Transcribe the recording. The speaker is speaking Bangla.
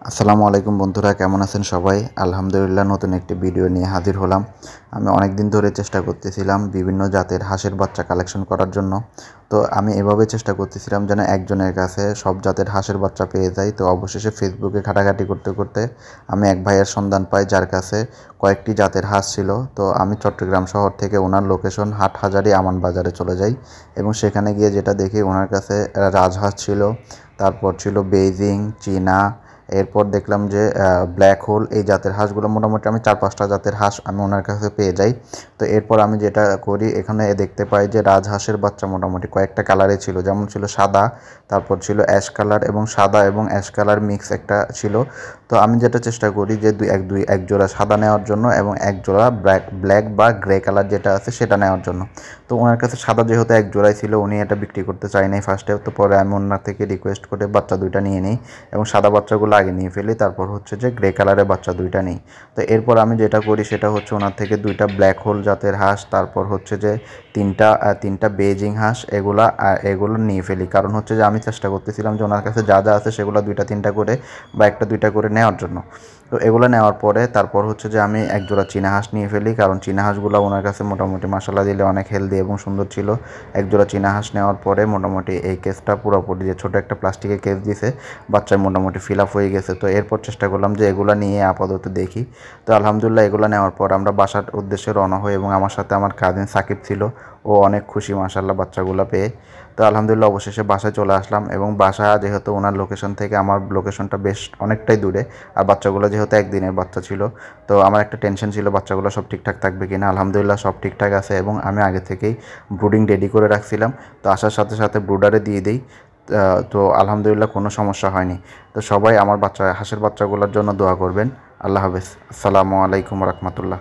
আসসালামু আলাইকুম বন্ধুরা, কেমন আছেন সবাই? আলহামদুলিল্লাহ, নতুন একটি ভিডিও নিয়ে হাজির হলাম। আমি অনেক দিন ধরে চেষ্টা করতেছিলাম বিভিন্ন জাতের হাঁসের বাচ্চা কালেকশন করার জন্য। তো আমি এভাবে চেষ্টা করতেছিলাম যেন একজনের কাছে সব জাতের হাঁসের বাচ্চা পেয়ে যাই। তো অবশেষে ফেসবুকে ঘাটাঘাটি করতে করতে আমি এক ভাইয়ের সন্ধান পাই যার কাছে কয়েকটি জাতের হাঁস ছিল। তো আমি চট্টগ্রাম শহর থেকে ওনার লোকেশন হাটহাজারী আমান বাজারে চলে যাই এবং সেখানে গিয়ে যেটা দেখি ওনার কাছে রাজহাঁস ছিল, তারপর ছিল বেইজিং, চীনা, এরপর দেখলাম যে ব্ল্যাক হোল, এই জাতের হাঁসগুলো মোটামুটি আমি 4-5টা জাতের হাঁস আমি ওনার কাছে পেয়ে যাই। তো এরপর আমি যেটা করি, এখানে দেখতে পাই যে রাজহাঁসের বাচ্চা মোটামুটি কয়েকটা কালারে ছিল, যেমন ছিল সাদা, তারপর ছিল অ্যাশ কালার এবং সাদা এবং অ্যাশ কালার মিক্স একটা ছিল। তো আমি যেটা চেষ্টা করি যে এক জোড়া সাদা নেওয়ার জন্য এবং এক জোড়া ব্ল্যাক বা গ্রে কালার যেটা আছে সেটা নেওয়ার জন্য। তো ওনার কাছে সাদা যেহেতু এক জোড়াই ছিল, উনি এটা বিক্রি করতে চাই নাই ফার্স্টে। তো পরে আমি ওনার থেকে রিকোয়েস্ট করে বাচ্চা দুইটা নিয়ে নিই এবং সাদা বাচ্চাগুলো আগে নিয়ে ফেলি, তারপর হচ্ছে যে গ্রে কালারের বাচ্চা দুইটা নেই। তো এরপর আমি যেটা করি সেটা হচ্ছে ওনার থেকে দুইটা ব্ল্যাক হোল জাতের হাঁস, তারপর হচ্ছে যে তিনটা বেজিং হাঁস, এগুলো নিয়ে ফেলি। কারণ হচ্ছে যে আমি চেষ্টা করতেছিলাম যে ওনার কাছে যা যা আছে সেগুলো দুইটা তিনটা করে বা একটা দুইটা করে নেওয়ার জন্য। তো এগুলো নেওয়ার পরে তারপর হচ্ছে যে আমি এক জোড়া চীনা হাঁস নিয়ে ফেলি, কারণ চীনা হাঁসগুলো ওনার কাছে মোটামুটি মাসাল্লাহ দিলে অনেক হেলদি এবং সুন্দর ছিল। এক জোড়া চীনা হাঁস নেওয়ার পরে মোটামুটি এই কেসটা পুরোপুরি, যে ছোটো একটা প্লাস্টিকের কেস দিছে, বাচ্চায় মোটামুটি ফিল আপ হয়ে গেছে। তো এরপর চেষ্টা করলাম যে এগুলো নিয়ে আপাতত দেখি। তো আলহামদুলিল্লাহ এগুলো নেওয়ার পর আমরা বাসার উদ্দেশ্যে রওনা হই এবং আমার সাথে আমার কাজিন সাকিব ছিল, ও অনেক খুশি মাশাল্লাহ বাচ্চাগুলো পেয়ে। তো আলহামদুলিল্লাহ অবশেষে বাসায় চলে আসলাম এবং বাসা যেহেতু ওনার লোকেশন থেকে আমার লোকেশনটা বেশ অনেকটাই দূরে, আর বাচ্চাগুলো যেহেতু একদিনের বাচ্চা ছিল, তো আমার একটা টেনশন ছিল বাচ্চাগুলো সব ঠিকঠাক থাকবে কিনা। আলহামদুলিল্লাহ সব ঠিকঠাক আছে এবং আমি আগে থেকেই ব্রুডিং রেডি করে রাখছিলাম। তো আসার সাথে সাথে ব্রুডারে দিয়ে দিই। তো আলহামদুলিল্লাহ কোনো সমস্যা হয়নি। তো সবাই আমার হাঁসের বাচ্চাগুলোর জন্য দোয়া করবেন। আল্লাহ হাফেজ। আসসালামু আলাইকুম রহমতুল্লাহ।